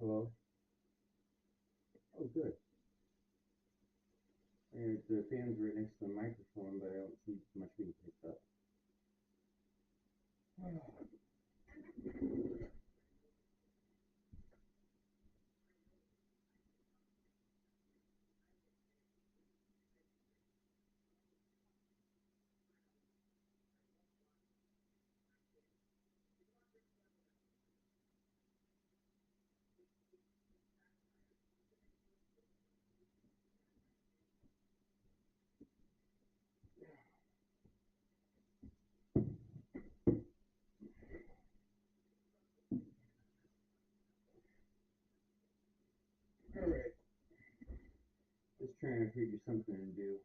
Hello? Oh, good. And the fan's right next to the microphone, but I don't see much being picked up. All right. Just trying to figure something to do.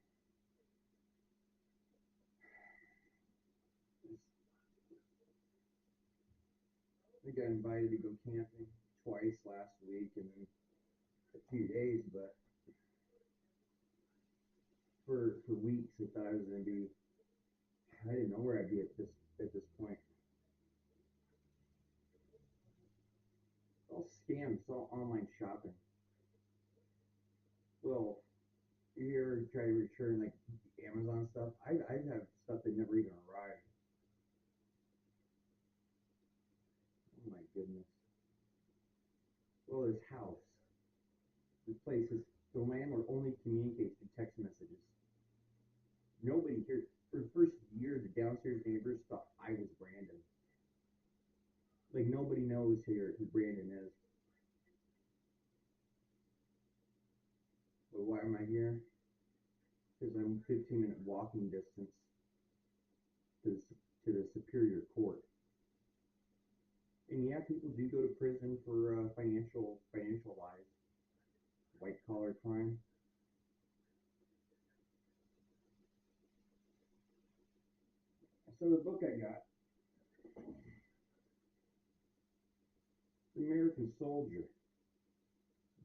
I got invited to go camping twice last week and then a few days, but for weeks I thought I was gonna be. I didn't know where I'd be at this point. It's all scams. It's all online shopping. Well, you ever try to return like Amazon stuff? I have stuff that never even arrived. Oh my goodness. Well, this house, this place is the landlord only communicates through text messages. Nobody here for the first year. The downstairs neighbors thought I was Brandon. Like nobody knows here who Brandon is. But why am I here? Because I'm 15-minute walking distance to the Superior Court. And yeah, people do go to prison for financial lies, white collar crime. So the book I got, The American Soldier,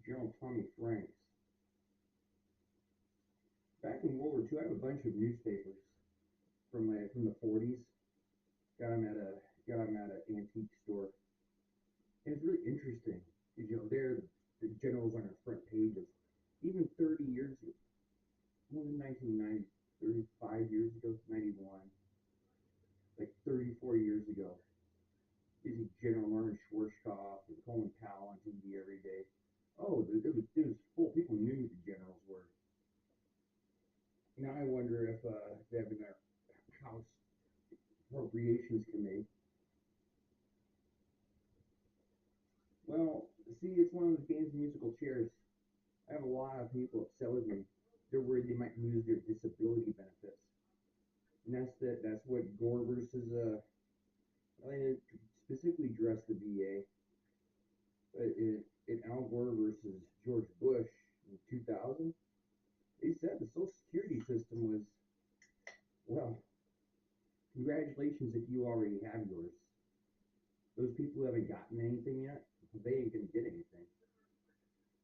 General Tommy Franks. Back in World War II, I have a bunch of newspapers from the 40s. Got them at a got them at an antique store. And it's really interesting. They're the generals on our front pages. Even 30 years ago, well, in 1990, 35 years ago, 91, like 34 years ago, you see General Norman Schwarzkopf and Colin Powell on TV every day. Oh, it was full. People knew who the generals were. Now I wonder if they have enough House Appropriations Committee. Well, see, it's one of those games of musical chairs. I have a lot of people upset with me. They're worried they might lose their disability benefits. And that's what Gore versus I specifically addressed the VA, but in Al Gore versus George Bush in 2000, they said the Social Security system was, well, congratulations if you already have yours. Those people who haven't gotten anything yet, they ain't gonna get anything.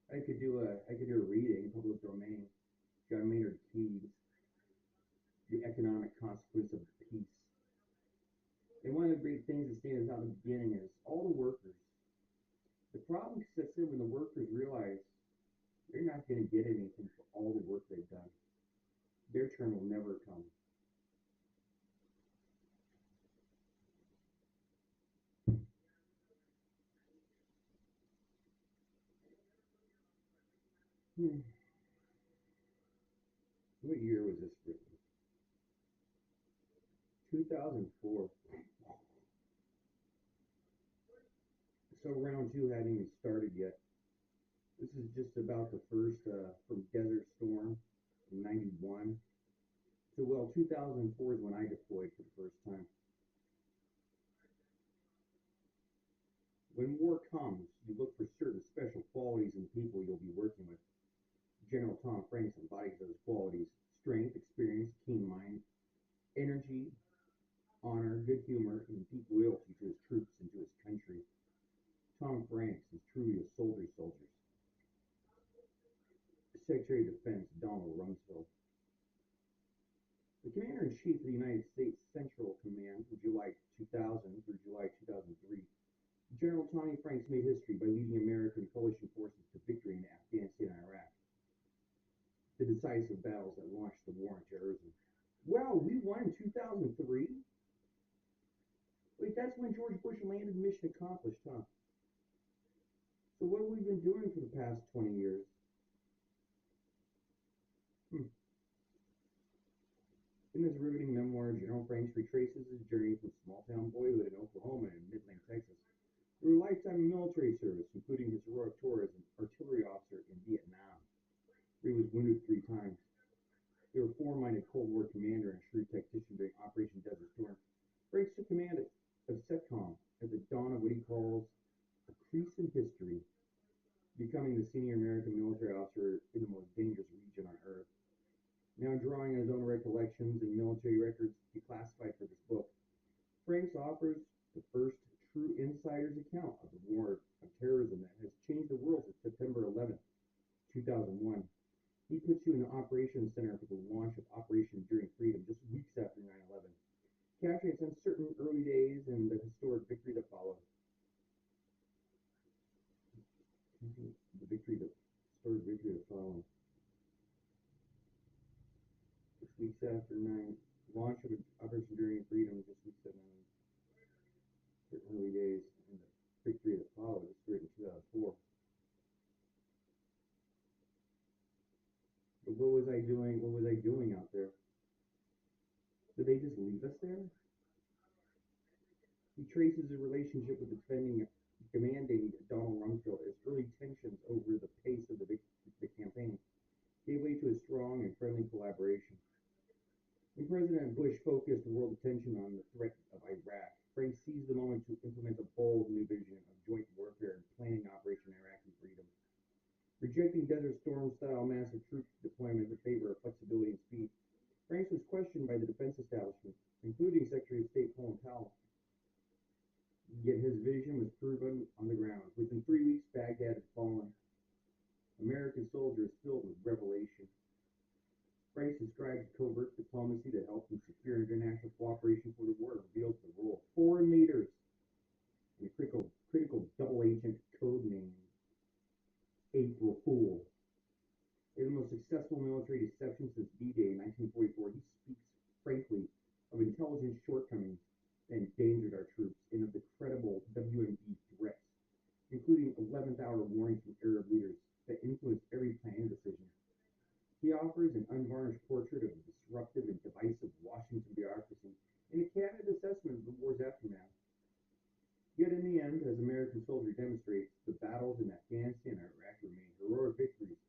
I could do a reading, public domain, John Maynard Keynes, The Economic Consequence of Peace. And one of the great things that stands out in the beginning is all the workers. The problem sets in when the workers realize they're not going to get anything for all the work they've done. Their turn will never come. Hmm. What year was this written? 2004. So round two hadn't even started yet. This is just about the first from Desert Storm in 91. So, well, 2004 is when I deployed for the first time. When war comes, you look for certain special qualities in people you'll be working with. General Tom Franks embodies those qualities: strength, experience, keen mind, energy, honor, good humor, and deep loyalty to his troops and to his country. Tom Franks is truly a soldier's soldier. Secretary of Defense Donald Rumsfeld. The Commander in Chief of the United States Central Command from July 2000 through July 2003. General Tommy Franks made history by leading American fully that's when George Bush landed, mission accomplished, huh? So what have we been doing for the past 20 years? Hmm. In this riveting memoir, General Franks retraces his journey from small-town boyhood in Oklahoma and Midland, Texas, through a lifetime of military service, including his heroic tour as an artillery officer in Vietnam, where he was wounded 3 times. They were four-minded Cold War commander and shrewd tactician during Operation Desert Storm. Franks took command of CENTCOM at the dawn of what he calls a crease in history, becoming the senior American military officer in the most dangerous region on Earth. Now drawing on his own recollections and military records declassified for this book, Franks offers the first true insider's account of the war of terrorism that has changed the world since September 11th, 2001. He puts you in the operations center for the launch of Operation Enduring Freedom just weeks after 9/11, capturing its uncertain early days and the historic victory that followed. The victory that historic victory that followed. Just weeks after 9 launch of Operation Enduring Freedom, just weeks after 9 early days, and the victory that followed was written in 2004. But what was I doing? What was I doing out there? Did they just leave us there? He traces a relationship with defending commanding Donald Rumsfeld as early tensions over the pace of the campaign gave way to a strong and friendly collaboration. When President Bush focused world attention on the threat of Iraq, Frank seized the moment to implement a bold new vision of joint warfare and planning Operation Iraqi Freedom. Rejecting Desert Storm style massive troop deployment in favor of flexibility and speed, Franks was questioned by the defense establishment, including Secretary of State Colin Powell. Yet his vision was proven on the ground. Within 3 weeks, Baghdad had fallen. American soldiers filled with revelation. Franks described covert diplomacy that helped them secure international cooperation for the war and revealed the role of foreign leaders in a critical double agent code name, April Fool. In the most successful military deception since D-Day in 1944, he speaks frankly of intelligence shortcomings that endangered our troops and of the credible WMD threats, including 11th hour warnings from Arab leaders that influenced every planning decision. He offers an unvarnished portrait of the disruptive and divisive Washington bureaucracy and a candid assessment of the war's aftermath. Yet in the end, as American soldier demonstrates, the battles in Afghanistan and Iraq remain heroic victories,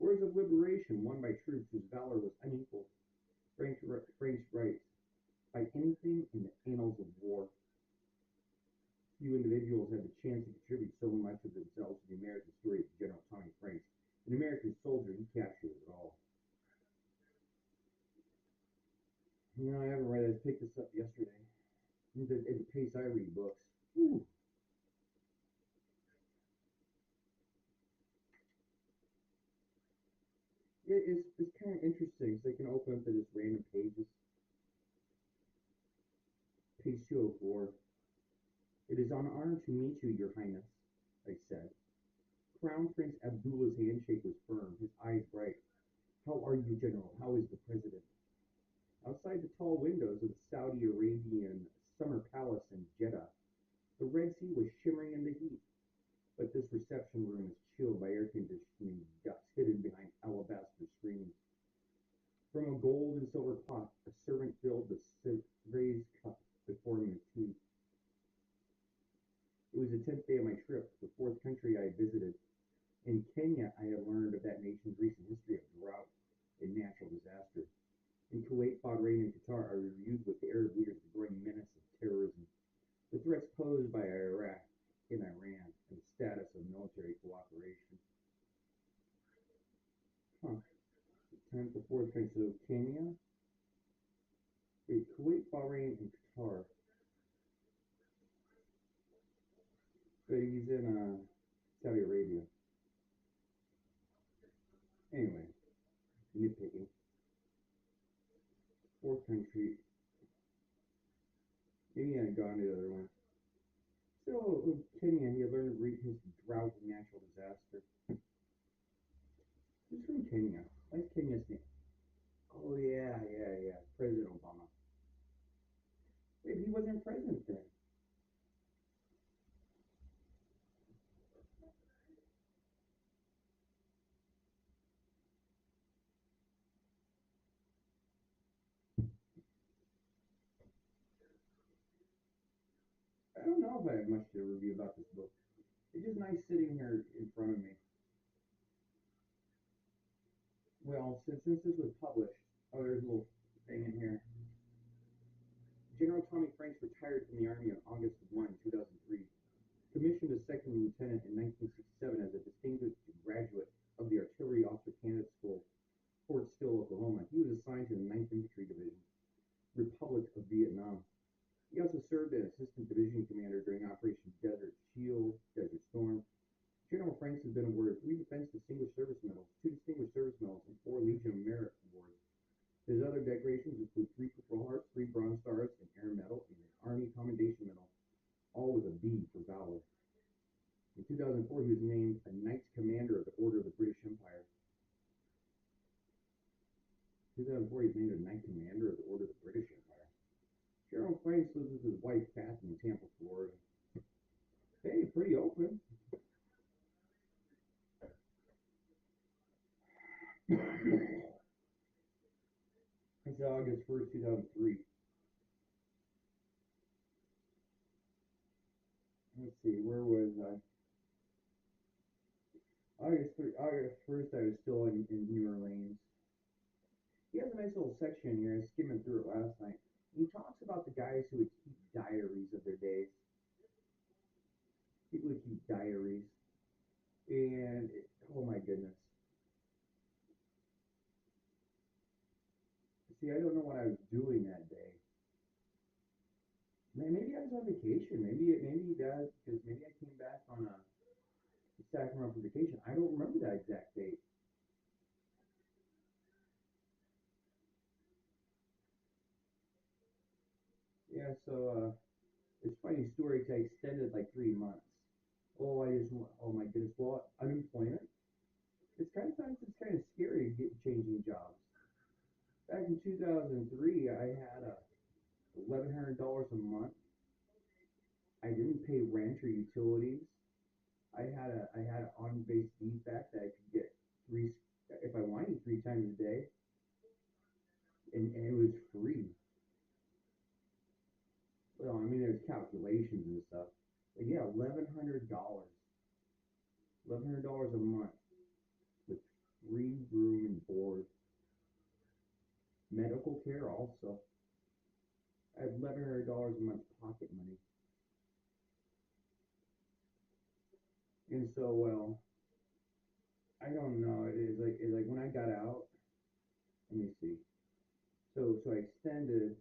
wars of liberation won by troops whose valor was unequaled. Franks writes, by anything in the annals of war, few individuals had the chance to contribute so much of themselves to the American story as General Tommy Franks. An American soldier, he captured it all. No, I haven't read it. I picked this up yesterday. At the pace I read books. Whew. It's kind of interesting. So I can open up to just random pages. Page 204. It is an honor to meet you, Your Highness, I said. Crown Prince Abdullah's handshake was firm, his eyes bright. How are you, General? How is the President? Outside the tall windows of the Saudi Arabian summer palace in Jeddah, the Red Sea was shimmering in the heat, but this reception room is chilled by air conditioning ducts hidden behind alabaster screens. From a gold and silver pot, a servant filled the raised cup before me with tea. It was the 10th day of my trip, the fourth country I had visited. In Kenya, I had learned of that nation's recent history of drought and natural disaster. In Kuwait, Bahrain, and Qatar, I reviewed with the Arab leaders the growing menace of terrorism, the threats posed by Iraq and Iran, and the status of military cooperation. Huh. 10th to 4th country. So Kenya, wait, Kuwait, Bahrain, and Qatar. But he's in Saudi Arabia. Anyway, nitpicking. Fourth country. Maybe I had gone to the other one. So Kenya, he had learned to read his drought and natural disaster. Who's from Kenya? Why is Kenya's name? Oh yeah. President Obama. Wait, he wasn't president then. I don't know if I have much to review about this book. It's just nice sitting here in front of me. Well, since this was published, oh, there's a little thing in here. General Tommy Franks retired from the Army on August 1, 2003. Commissioned as second lieutenant in 1967 as a distinguished graduate of the Artillery Officer Candidate School, Fort Sill, Oklahoma. He was assigned to the 9th Infantry Division, Republic of Vietnam. He also served as assistant division commander during Operation Desert Shield, Desert Storm. General Franks has been awarded 3 Defense Distinguished Service Medals, 2 Distinguished Service Medals, and 4 Legion of Merit awards. His other decorations include 3 Purple Hearts, 3 Bronze Stars, an Air Medal, and an Army Commendation Medal, all with a B for valor. In 2004, he was named a Knights Commander of the Order of the British Empire. 2004, he was named a Knight Commander of the Order of the British Empire. General Franks lives with his wife, Kathy, in Tampa, Florida. Hey, pretty open. It's August 1st, 2003. Let's see, where was I? August 1st, I was still in New Orleans. He has a nice little section here. I was skimming through it last night. He talks about the guys who would keep diaries of their days. People who keep diaries. Oh my goodness. See, I don't know what I was doing that day. Maybe I was on vacation. Maybe that because maybe I came back on a Sacramento for vacation. I don't remember that exact date. Yeah, so it's funny story. 'Cause I extended like 3 months. Oh my goodness. Well, unemployment. It's kind of scary changing jobs. Back in 2003, I had $1,100 a month. I didn't pay rent or utilities. I had an on-base defect that I could get three if I wanted 3 times a day, and it was free. Well, I mean, there's calculations and stuff. But yeah, $1,100 a month with free room and board, medical care also. I have $1,100 a month pocket money, and so I don't know. It's like when I got out. Let me see. So I extended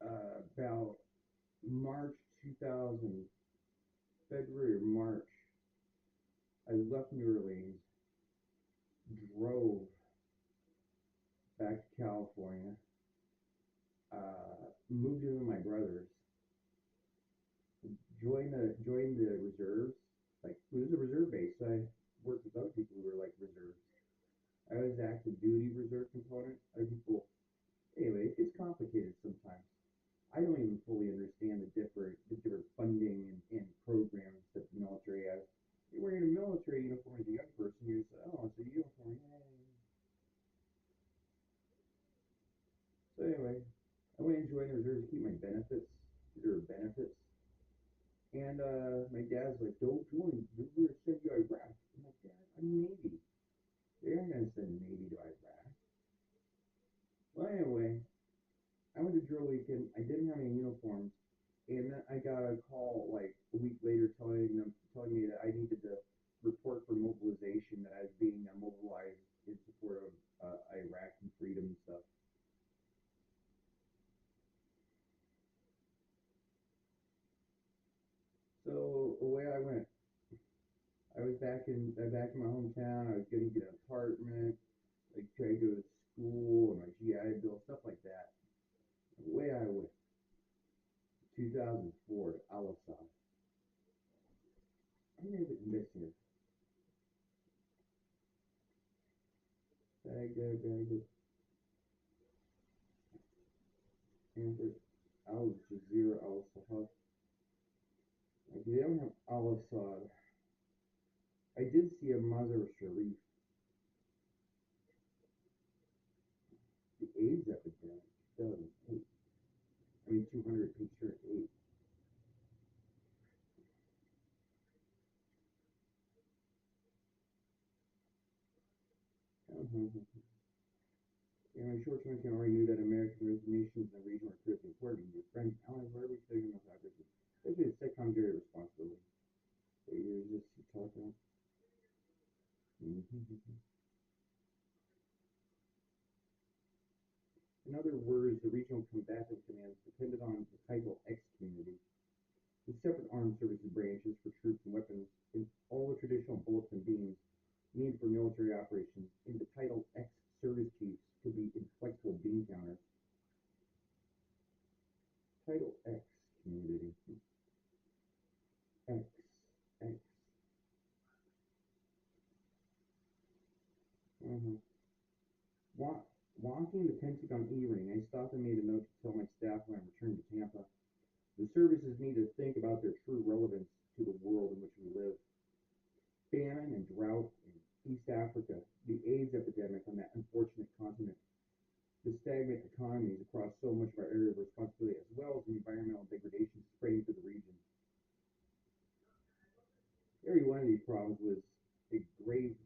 about March 2000, February or March. I left New Orleans, drove back to California, moved in with my brothers, joined the reserves. Like it was a reserve base, so I worked with other people who were like reserves. I was active duty reserve component. Other people, anyway, it gets complicated sometimes. I don't even fully understand the different funding and programs that the military has. You're wearing a military uniform as a young person. You're just, oh, it's a uniform, yay. So anyway, I went and joined the reserves to keep my benefits, reserve benefits. And my dad's like, don't join. We're going to send you to Iraq. I'm like, Dad, I'm Navy. They aren't going to send Navy to Iraq. Well, anyway, I went to drill weekend. I didn't have any uniforms. And then I got a call like a week later telling me that I needed to report for mobilization, that I was being mobilized in support of Iraq and freedom and stuff. So away I went. I was back in my hometown. I was going to get an apartment, like try to go to school and my GI Bill, stuff like that. Away I went. 2004 to Al-Assad. I may have missed here. Baghdad, Baghdad, Stanford, Al Jazeera, Al Sahab. Like, they don't have Al-Assad. I did see a Mazar Sharif, the AIDS epidemic, 2008. I mean, 200 picture 8. And my short term already knew that American nations in the region were critically important. Your friends, allies, wherever you figure most actors. Especially the sitcom Jerry responsibility. So you're just talking. Mm-hmm. In other words, the regional combatant commands depended on the Title X community, the separate armed services branches for troops and weapons in all the traditional bulletin beams needed for military operations, and the Title X service chiefs could be inflexible beam counters. Title X community. X. X. Uh-huh. Walking the Pentagon E-ring, I stopped and made a note to tell my staff when I returned to Tampa. The services need to think about their true relevance to the world in which we live. Famine and drought in East Africa, the AIDS epidemic on that unfortunate continent, the stagnant economies across so much of our area of responsibility, as well as the environmental degradation spreading to the region. Every one of these problems a grave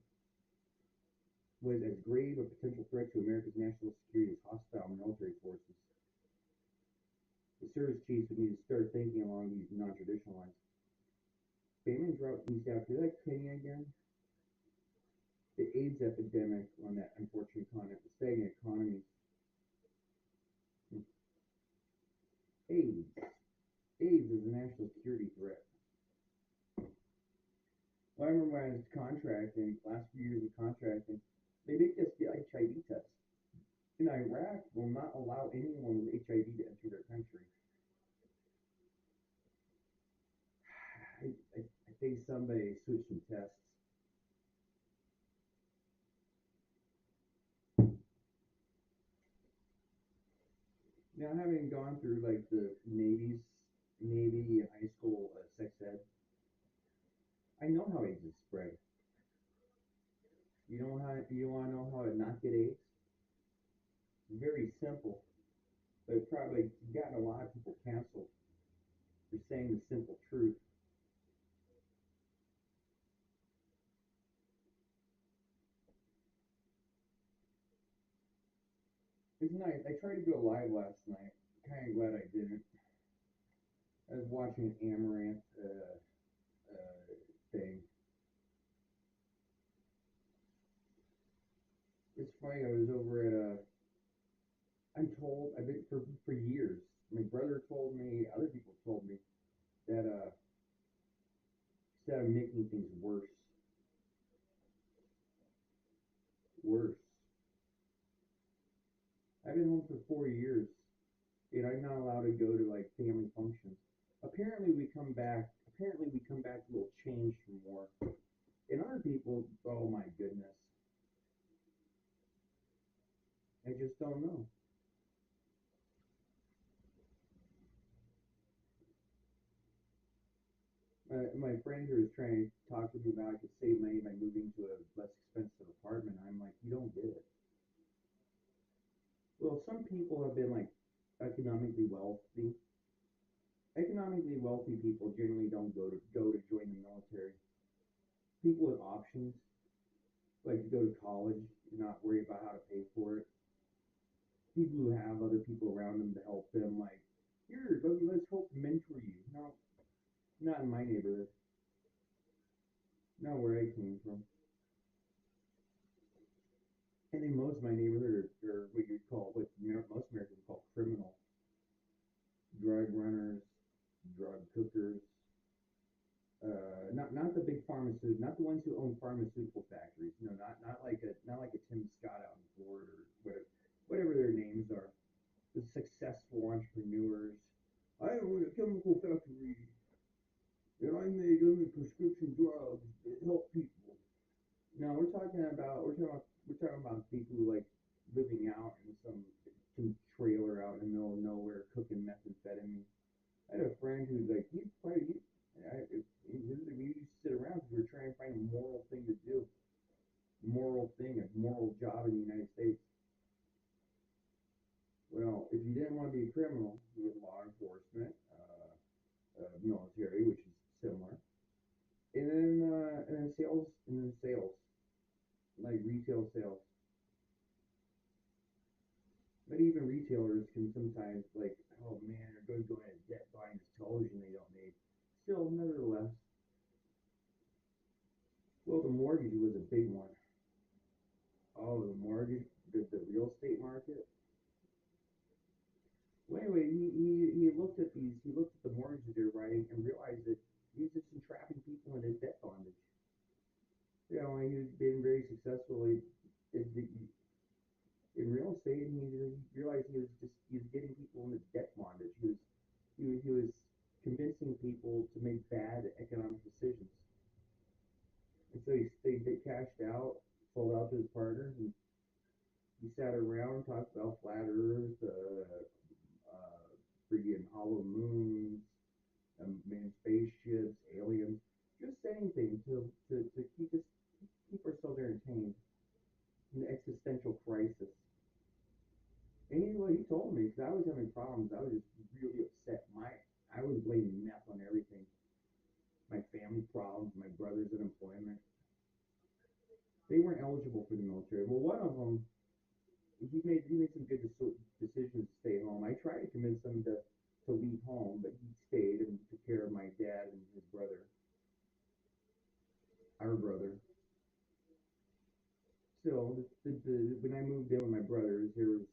was as grave a potential threat to America's national security as hostile military forces. The service chiefs would need to start thinking along these non-traditional lines. Famine, drought, in East Africa, is that Kenya again? The AIDS epidemic on that unfortunate continent, the stagnant economies. AIDS. AIDS is a national security threat. Well, I remember when I was contracting, last few years of contracting, they make us get HIV tests. In Iraq, will not allow anyone with HIV to enter their country. I think somebody switched some tests. Now, having gone through like the Navy and high school sex ed, I know how AIDS is spread. You want to know how to not get AIDS? Very simple, but it's probably gotten a lot of people canceled for saying the simple truth. It's nice. I tried to go live last night. Kind of glad I didn't. I was watching an Amaranth thing. It's funny. I was over at a. I'm told. I've been for years. My brother told me. Other people told me that instead of making things worse. I've been home for 4 years, and I'm not allowed to go to like family functions. Apparently, we come back. Apparently, we come back a little changed from war. And other people, oh my goodness, I just don't know. My friend here is trying to talk to me about I could save money by moving to a less expensive apartment. I'm like, you don't get it. Well, some people have been like economically wealthy. Economically wealthy people generally don't go to join the military. People with options, like to go to college, not worry about how to pay for it. People who have other people around them to help them, like, here, let's help mentor you. No, not in my neighborhood. Not where I came from. I think most of my neighborhood are what you call what most Americans call criminal drug runners, drug cookers. Not the big pharmaceutical, not the ones who own pharmaceutical factories. No, not like a Tim Scott out in Florida or whatever their names are. The successful entrepreneurs. I own a chemical factory, and I make only prescription drugs that help people. No, we're talking about people who like living out in some trailer out in the middle of nowhere cooking methamphetamine. I had a friend who's like he's probably we used to sit around because we were trying to find a moral thing to do, a moral job in the United States. Well, if you didn't want to be a criminal, you had law enforcement, military, which is similar, and then sales, like retail sales. debt buying this television they don't need. Still, nevertheless, well, the mortgage was a big one. Oh, the mortgage, the real estate market. Well, anyway, he looked at these, he looked at the mortgages they're writing and realized that he's just entrapping people into debt bondage. You know, he's been very successful in real estate, and he realized he was getting people into debt bondage. He was convincing people to make bad economic decisions, and so they cashed out, sold out to his partners, and he sat around, talked about flat Earth, freaking hollow moons, man, spaceships, aliens, just anything to keep ourselves entertained in the existential crisis. And he told me because I was having problems. I was just really upset. I was blaming meth on everything. My family problems, my brother's unemployment. They weren't eligible for the military. Well, one of them, he made some good decisions to stay home. I tried to convince him to leave home, but he stayed and took care of my dad and his brother, our brother. Still, when I moved in with my brothers, there was,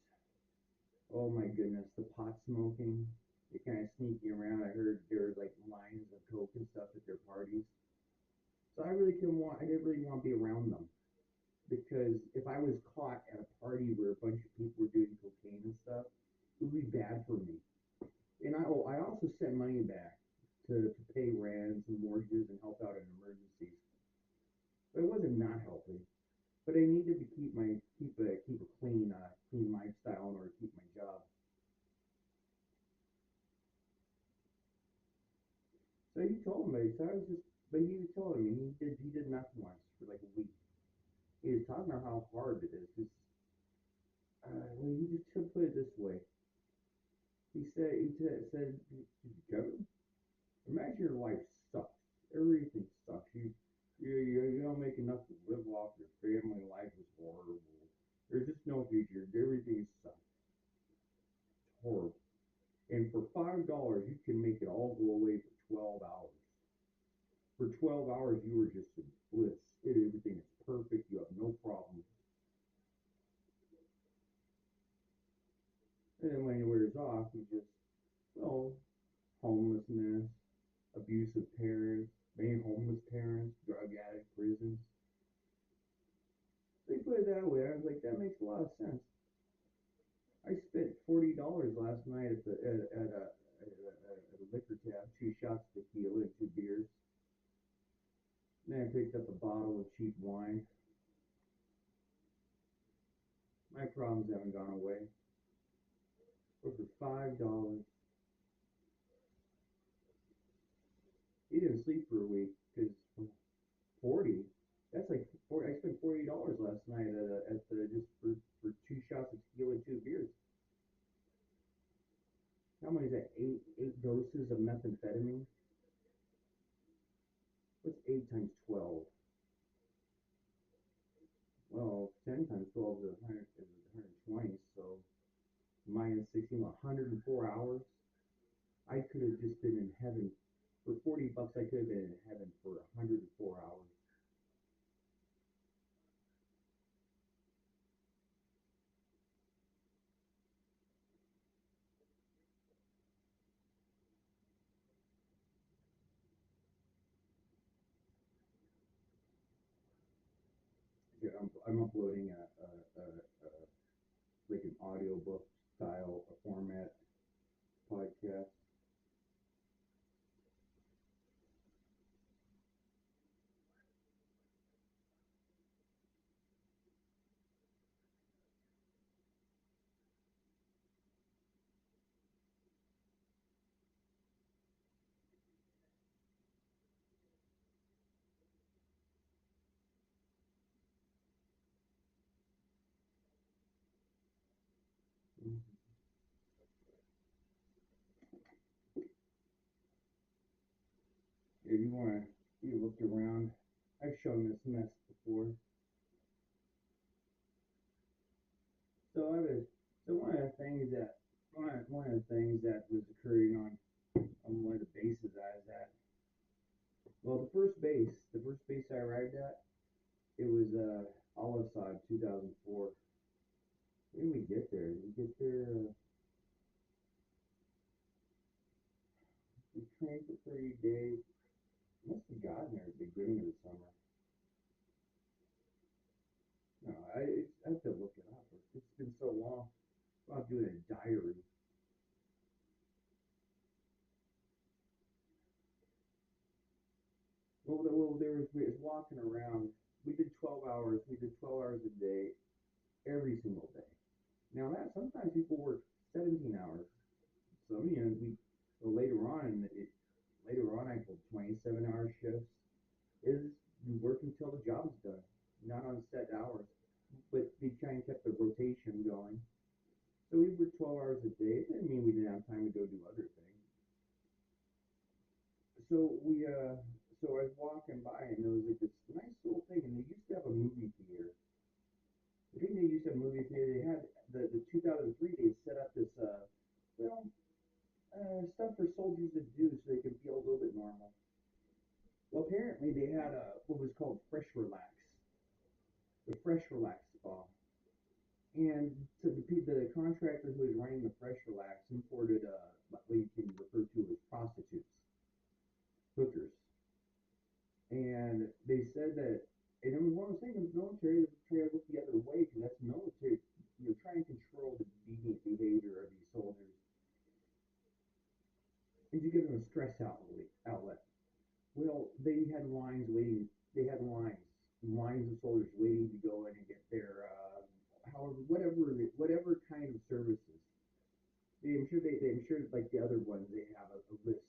oh my goodness, the pot smoking. They kind of sneaking around. I heard there were like lines of coke and stuff at their parties. So I didn't really want to be around them because if I was caught at a party where a bunch of people were doing cocaine and stuff, it would be bad for me. And I also sent money back to pay rents and mortgages and help out in emergencies. But it wasn't not helping. But I needed to keep a clean lifestyle in order to keep my job. So he told me. So I was just, but he was telling me he did nothing once for like a week. He was talking about how hard it is. Cause, well, he just to put it this way. He said, Kevin, imagine your life sucks. Everything sucks. You don't make enough to live off. Your family life is horrible. There's just no future. Everything sucks. It's horrible. And for $5, you can make it all go away for 12 hours. For 12 hours, you are just in bliss. Everything is perfect. You have no problems. And then when it wears off, you just, well, homelessness, abusive parents, many homeless parents, drug addict prisons. They put it that way. I was like, that makes a lot of sense. I spent $40 last night at a liquor tab, 2 shots of tequila and 2 beers. Then I picked up a bottle of cheap wine. My problems haven't gone away. But for $5, he didn't sleep for a week because 40. That's like 40. I spent $40 last night at the just for 2 shots of tequila and 2 beers. How many is that? Eight doses of methamphetamine. What's 8 times 12? Well, 10 times 12 is 120. So minus 16, 104 hours. I could have just been in heaven for $40. I could have been in heaven for 104 hours. Yeah, I'm uploading a like an audiobook style format podcast. If you want to, you looked around. I've shown this mess before. So I was so one of the things that was occurring on base I arrived at, it was Olive Sod 2004. When did we get there? Did we get there? We trained for 30 days. Must have gotten there at the beginning of the summer. No, I have to look it up. It's been so long. I'll do a diary. Well, there was we was walking around. We did 12 hours. We did 12 hours a day, every single day. Now that sometimes people work 17 hours. So we well, later on I pulled 27-hour shifts. Is you work until the job is done, not on set hours. But they try and keep the rotation going. So we worked 12 hours a day. It didn't mean we didn't have time to go do other things. So so I was walking by and there was like this nice little thing, and they used to have a movie theater. I think they used to have a movie theater. They had the 2003. They set up this well stuff for soldiers to do so they could feel a little bit normal. Well, apparently they had a what was called Fresh Relax, the Fresh Relax spa, and so the contractor who was running the Fresh Relax imported what you can refer to as prostitutes, hookers. And they said that, and it was one of the things in the military that try to look the other way because that's military. You're trying to control the deviant behavior of these soldiers, and you give them a stress outlet. Well, they had lines waiting. They had lines of soldiers waiting to go in and get their, however, whatever kind of services. I'm sure like the other ones, they have a list,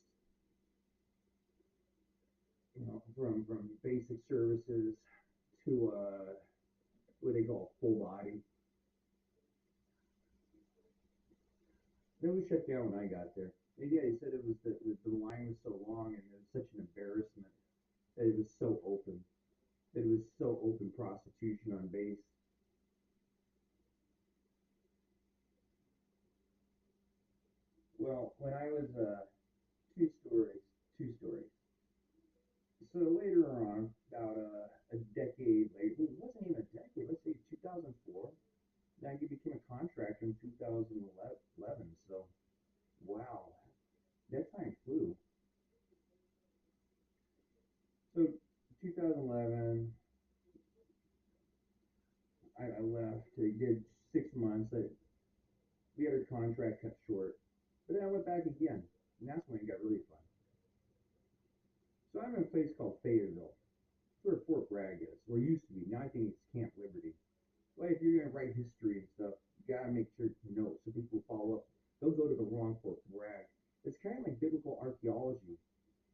from basic services to what they call full body. Then we shut down when I got there. And yeah, he said it was the line was so long and it was such an embarrassment that it was so open. That it was so open prostitution on base. Well, when I was two stories, two stories. So later on, about a decade later, it wasn't even a decade. Let's say 2004. Then I became a contractor in 2011. So wow, that time flew. So 2011, I left. I did 6 months. We had our contract cut short, but then I went back again, and that's when it got really fun. So I'm in a place called Fayetteville. It's where Fort Bragg is, or used to be. Now I think it's Camp Liberty. Well, if you're gonna write history and stuff, you gotta make sure to know so people follow up. They'll go to the wrong Fort Bragg. It's kind of like biblical archaeology,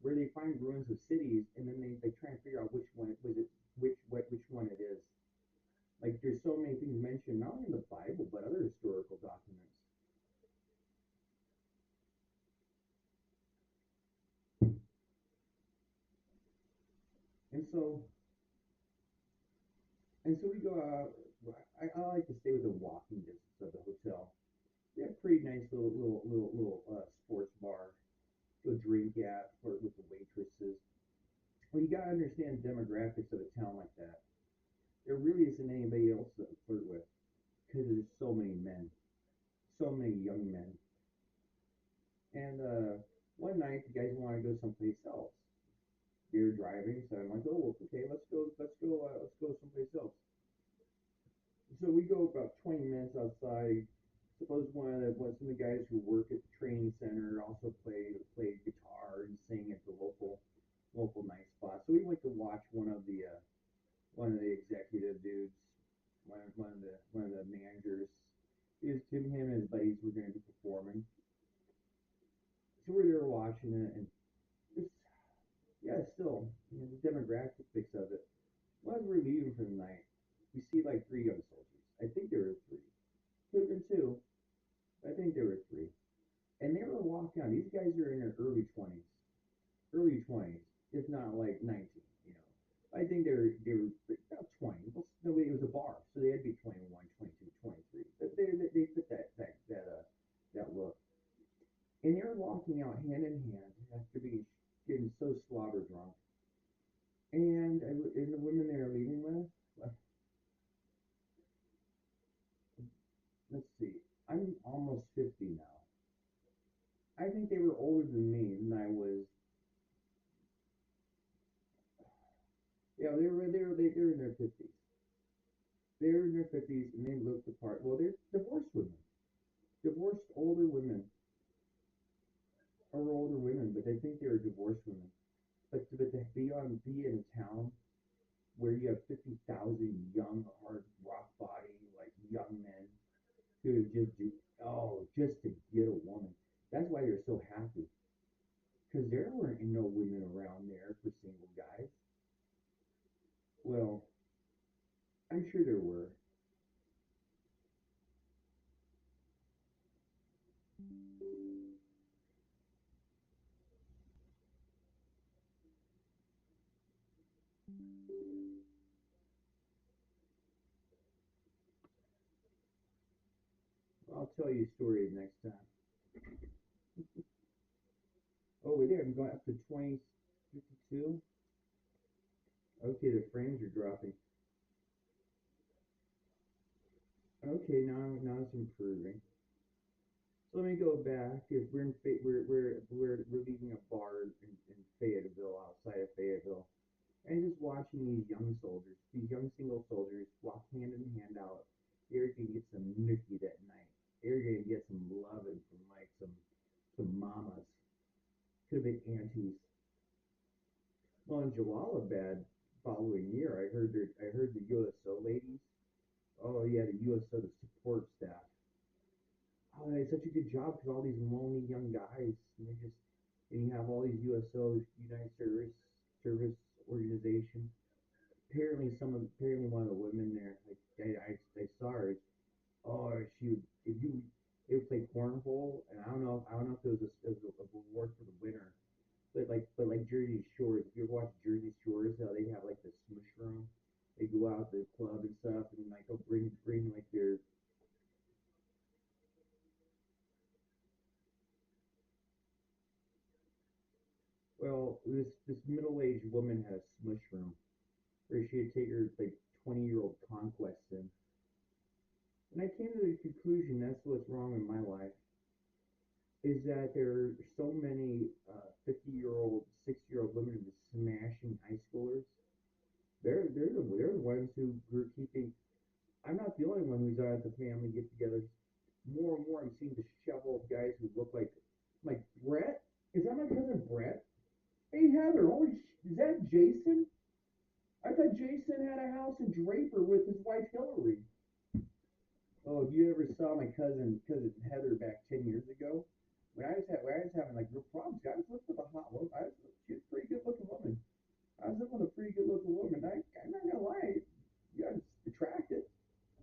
where they find ruins of cities and then they try and figure out which one it was it, which one it is. Like there's so many things mentioned not only in the Bible but other historical documents. And so we go out. I like to stay within walking distance of the hotel. They have pretty nice little sports bar to drink at flirt with the waitresses. Well, you gotta understand demographics of a town like that. There really isn't anybody else to flirt with because there's so many men, so many young men. And one night, the guys want to go someplace else. They're driving, so I'm like, oh, okay, let's go someplace else. So we go about 20 minutes outside. Suppose some of the guys who work at the training center also play guitar and sing at the local night spot. So we went to watch one of the executive dudes, one of the managers. Him and his buddies were going to be performing. So we're there watching it, and it's yeah, still the demographics of it. Well, as we're leaving for the night, we see like three young soldiers. I think there were three. Could have been two. I think there were three. And they were walking out. These guys are in their early 20s, if not like 19. I think they were about 20. Well, no, it was a bar, so they had to be 21, 22, 23. But they fit that look. And they were walking out hand in hand after getting so slobber drunk. and the women they are leaving with, let's see, I'm almost 50 now. I think they were older than me, and I was, yeah, they were in their 50s. They're in their 50s, and they looked the part. Well, they're divorced women, divorced older women, or older women, but they think they're divorced women. But to be in a town where you have 50,000 young, hard, rock body, like young men who just do, oh, just to get a woman. That's why they're so happy. Because there weren't no women around there for single guys. Well, I'm sure there were. I'll tell you stories next time. Oh, we're there. I'm going up to 2052. Okay, the frames are dropping. Okay, now it's improving. So let me go back. If we're in we're leaving a bar in Fayetteville, outside of Fayetteville, and just watching these young soldiers, these young single soldiers, walk hand in hand out. They're gonna get some nookie that night. They're gonna get some loving from like some mamas. Could have been aunties. Well, in Jalalabad, following year, I heard the USO ladies. Oh yeah, the USO, the support staff. Oh, they did such a good job because all these lonely young guys, and they just, and you have all these USO, United Service Organization. Apparently one of the women there, like I saw her. Oh, she would, if you, they would play cornhole, and I don't know if it was a reward for the winner, but like Jersey Shores. If you ever watch Jersey Shores, how they have like the smush room, they go out to the club and stuff, and like they'll bring like their, well, this middle aged woman had a smush room where she'd take her like 20-year-old conquests in. And I came to the conclusion that's what's wrong in my life is that there are so many 50-year-old, 60-year-old women just smashing high schoolers. They're the ones who are keeping. I'm not the only one who's at the family get togethers. More and more, I'm seeing disheveled guys who look like Brett. Is that my cousin Brett? Hey Heather, holy, is that Jason? I thought Jason had a house in Draper with his wife Hillary. Oh, if you ever saw my cousin Heather back 10 years ago, when I was having like real problems, I was looking for the hot woman. She was a pretty good looking woman. I was looking for a pretty good looking woman. I'm not gonna lie, you guys attracted.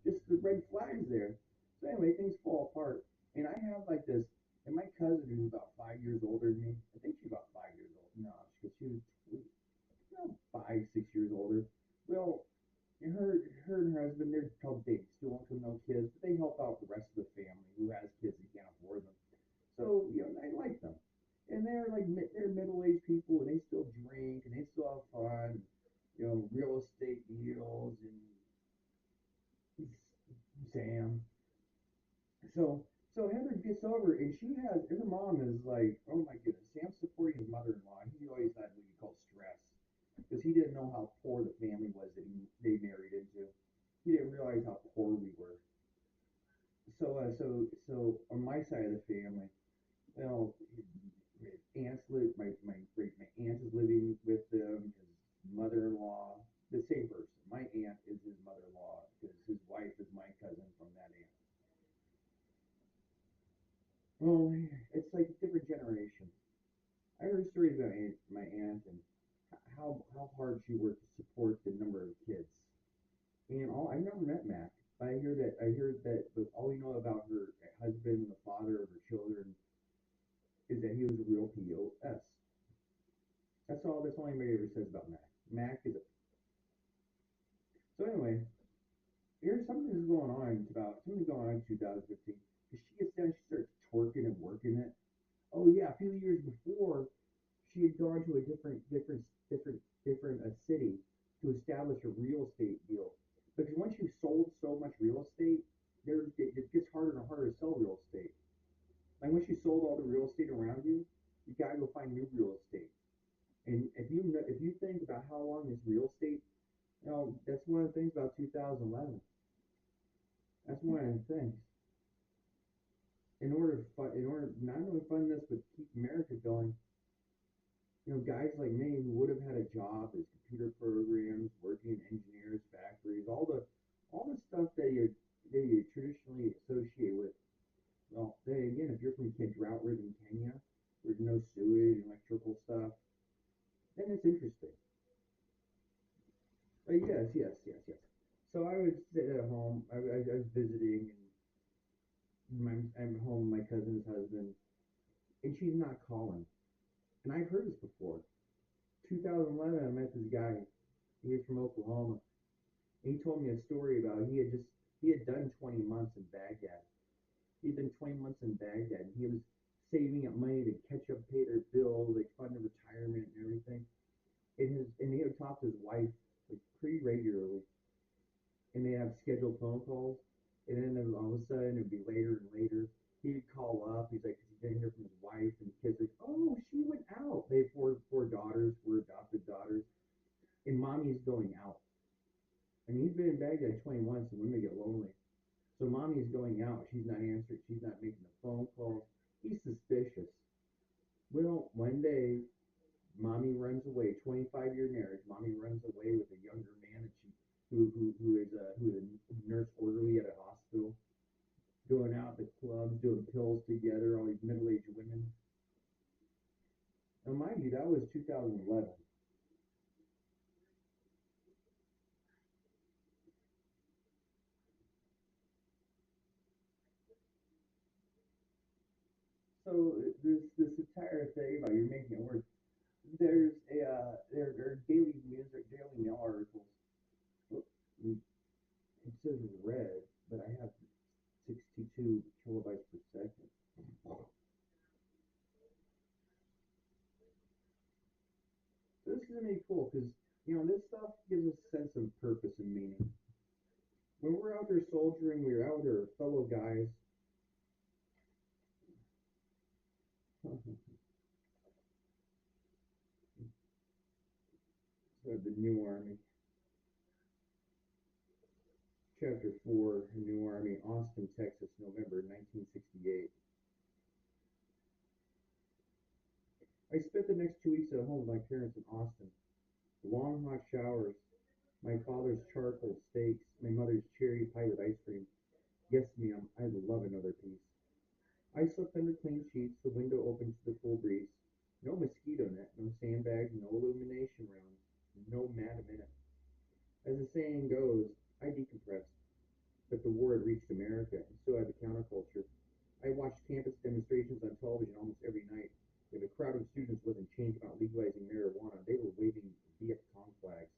Just the red flags there. So anyway, things fall apart, and I have like this. And my cousin, who's about 5 years older than me, I think she's about 5 years old. No, because she was no, 5, 6 years older. Well, and her and her husband, they're called dating, still want to no kids, but they help out the rest of the family who has kids and can't afford them. So I like them, and they're like they're middle aged people, and they still drink and they still have fun. Real estate deals and Sam. So so Heather gets over, and she has her mom is like, oh my goodness, Sam's supporting his mother-in-law. He always had what you call stress because he didn't know how poor the family was that they married into. He didn't realize how poor we were. So on my side of the family, well, my aunts live. My aunt is living with them. His mother-in-law, the same person. My aunt is his mother-in-law because his wife is my cousin from that aunt. Well, it's like a different generation. I heard stories about my aunt and how hard she worked to support the number of kids. And all I've never met Mac, but I hear that but all we know about her husband, the father of her children, is that he was a real POS. That's all anybody ever says about Mac. Mac is a, so anyway. Here's something's going on in 2015. Because she gets down, she starts twerking and working it. Oh yeah, a few years before, she had gone to a different city, real estate. And if you think about how long this real estate, that's one of the things about 2011. That's one of the things. In order to not only fund this but keep America going, guys like me who would have had a job as computer programs, working in engineers, factories, all the stuff that you traditionally associate with. Well, then again, if you're from drought-ridden Kenya, where there's no sewage, electrical stuff, then it's interesting. But yes. So I would sit at home. I was visiting, and I'm home with my cousin's husband, and she's not calling. And I've heard this before. 2011, I met this guy. He was from Oklahoma. And he told me a story about he had done 20 months in Baghdad. He'd done 20 months in Baghdad. And he was saving up money to catch up, pay their bills, like fund a retirement and everything. And he would talk to his wife like pretty regularly, and they have scheduled phone calls. And then all of a sudden it'd be later and later. He'd call up. He's like, 'cause he didn't hear from his wife, and the kids like, oh, she went out. They have four daughters, four adopted daughters, and mommy's going out. I mean, he's been in Baghdad 21, so women get lonely. So mommy's going out. She's not answering. She's not making the phone calls. He's suspicious. Well, one day, mommy runs away. 25-year marriage. Mommy runs away with a younger man that she who is a nurse orderly at a hospital, going out at the clubs, doing pills together. All these middle-aged women. Now, mind you, that was 2011. So this entire thing about you're making it worse. There are daily mail articles. Well, it says red, but I have 62 kilobytes per second. So this is gonna be cool because this stuff gives us a sense of purpose and meaning. When we're out there soldiering, we're out there fellow guys. So the New Army, Chapter 4, New Army, Austin, Texas, November 1968. I spent the next 2 weeks at home with my parents in Austin. Long hot showers, my father's charcoal steaks, my mother's cherry pie with ice cream. Yes, ma'am, I'd love another piece. I slept under clean sheets, the window open to the cool breeze. No mosquito net, no sandbags, no illumination rounds, no mad minute. As the saying goes, I decompressed, but the war had reached America, and so had the counterculture. I watched campus demonstrations on television almost every night. If a crowd of students wasn't chanting about legalizing marijuana, they were waving Viet Cong flags.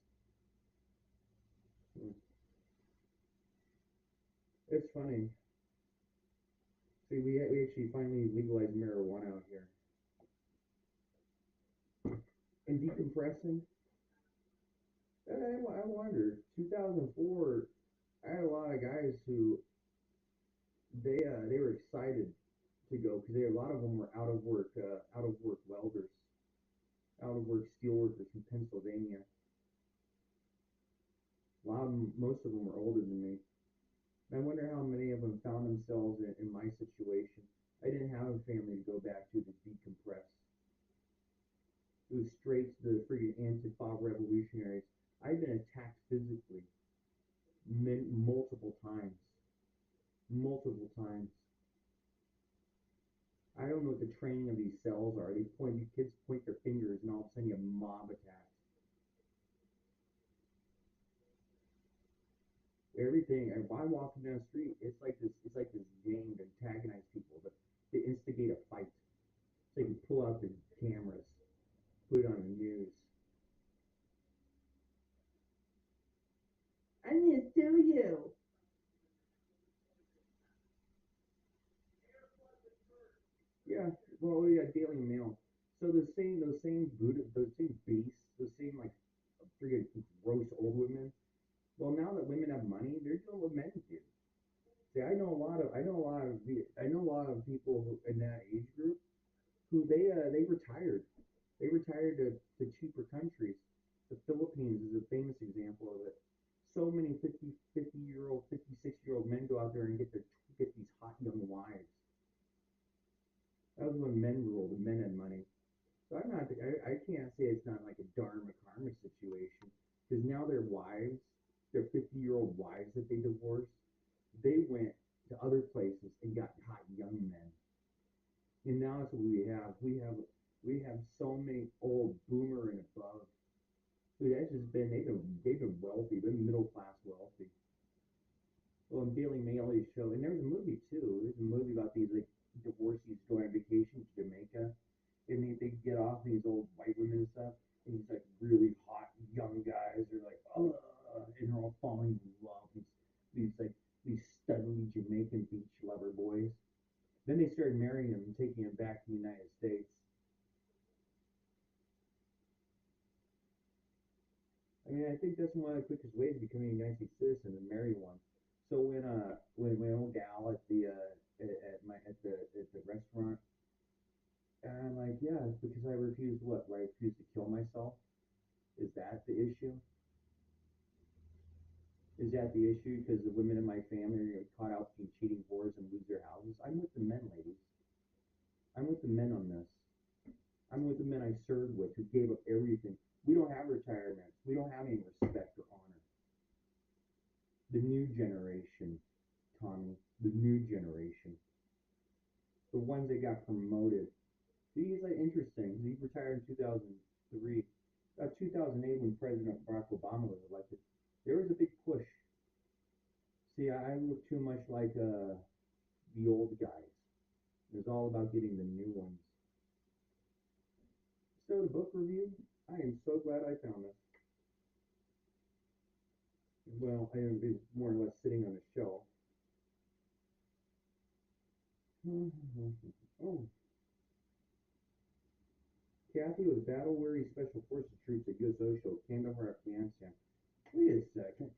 Hmm. It's funny. See, we actually finally legalized marijuana out here. And decompressing, I wonder. 2004, I had a lot of guys who they were excited to go because a lot of them were out of work welders, out of work steel workers from Pennsylvania. A lot of them, most of them were older than me. And I wonder how many of them found themselves in my situation. I didn't have a family to go back to decompress. It was straight to the freaking Antifa revolutionaries. I've been attacked physically multiple times. Multiple times. I don't know what the training of these cells are. These kids point their fingers, and all of a sudden you have mob attacks. Everything. And by walking down the street, It's like this game to antagonize people, to instigate a fight. So you can pull out the cameras, put it on the news. I'm gonna sue you. Yeah. Well, yeah. Daily Mail. So those same beasts, those same like freaking gross old women. Well, now that women have money, they're doing what men do. See, I know a lot of people in that age group who they retired. They retired to cheaper countries. The Philippines is a famous example of it. So many 50-year-old, 56-year-old men go out there and get these hot young wives. That was when men ruled and men had money. So I can't say it's not like a dharma karma situation because now their wives, their 50-year-old wives that they divorced, they went to other places and got hot young men. And now that's what we have. We have so many old boomer and above. Dude, that's just been they've been wealthy, been middle class wealthy. Well, in Daily Mail they show, and there's a movie too. There's a movie about these like divorcees going on vacation to Jamaica, and they get off these old white women and stuff, and these like really hot young guys are like, oh, and they're all falling in love. These studly Jamaican beach lover boys. Then they started marrying them and taking them back to the United States. I mean, I think that's one of the quickest ways of becoming a United States citizen to marry one. So when old gal at the at the restaurant, and I'm like, yeah, it's because I refuse what? I refuse to kill myself. Is that the issue? Is that the issue? Because the women in my family are gonna get caught out being cheating whores and lose their houses. I'm with the men, ladies. I'm with the men on this. I'm with the men I served with who gave up everything. We don't have retirements. We don't have any respect or honor. The new generation, Tommy, the new generation, the ones that got promoted. These are interesting. He retired in 2003. 2008, when President Barack Obama was elected, there was a big push. See, I look too much like the old guys. It was all about getting the new ones. So the book review, I am so glad I found this. Well, I have been more or less sitting on a shelf. Oh, Kathy with battle-weary Special Forces troops at U.S. OSHA Kandahar, Afghanistan. Wait a second.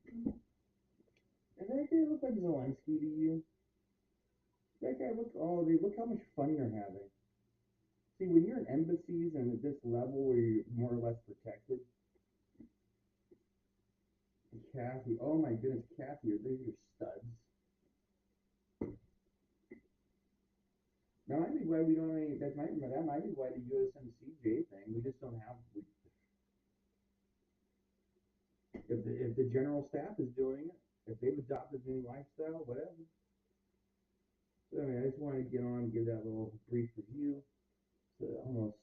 Does that guy look like Zelensky to you? That guy look. Oh, they look how much fun they're having. See, when you're in embassies and at this level where you're more or less protected, Kathy. Oh my goodness, Kathy, are these your studs? That might be why we don't have any. That might be why the USMCJ thing. We just don't have. If the general staff is doing it, if they've adopted the new lifestyle, whatever. So, I mean, I just wanted to get on and give that little brief review. So almost,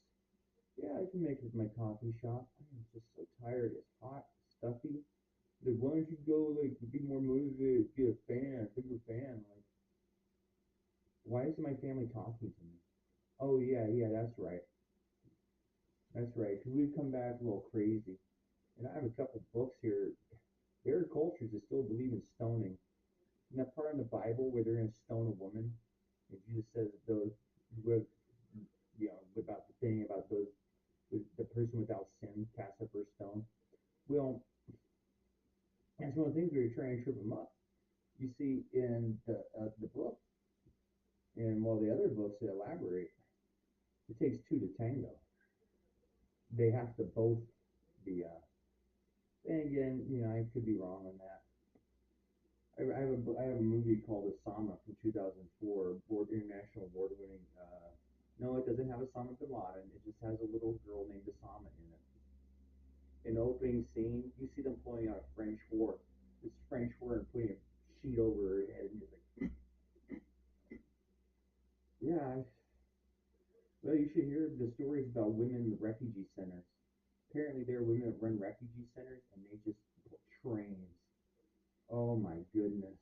yeah, I can make it my coffee shop. I am just so tired. It's hot, stuffy. Like, why don't you go like be more motivated, get a fan, bigger fan? Like, why isn't my family talking to me? Oh yeah, yeah, that's right, that's right. Because we've come back a little crazy, and I have a couple books here. There are cultures that still believe in stoning. And that part in the Bible where they're going to stone a woman, and Jesus says those with about the thing about those the person without sin cast up her stone. Well, that's one of the things where you're trying to trip them up. You see in the book, and while the other books that elaborate, it takes two to tango. They have to both be. And again, I could be wrong on that. I have a movie called Osama from 2004, international award-winning. No, it doesn't have Osama bin Laden. It just has a little girl named Osama in it. In the opening scene, you see them pulling out a French whore, this French whore, and putting a sheet over her head, and you're like, yeah. Well, you should hear the stories about women in the refugee centers. Apparently, there are women that run refugee centers, and they just pull trains. Oh my goodness.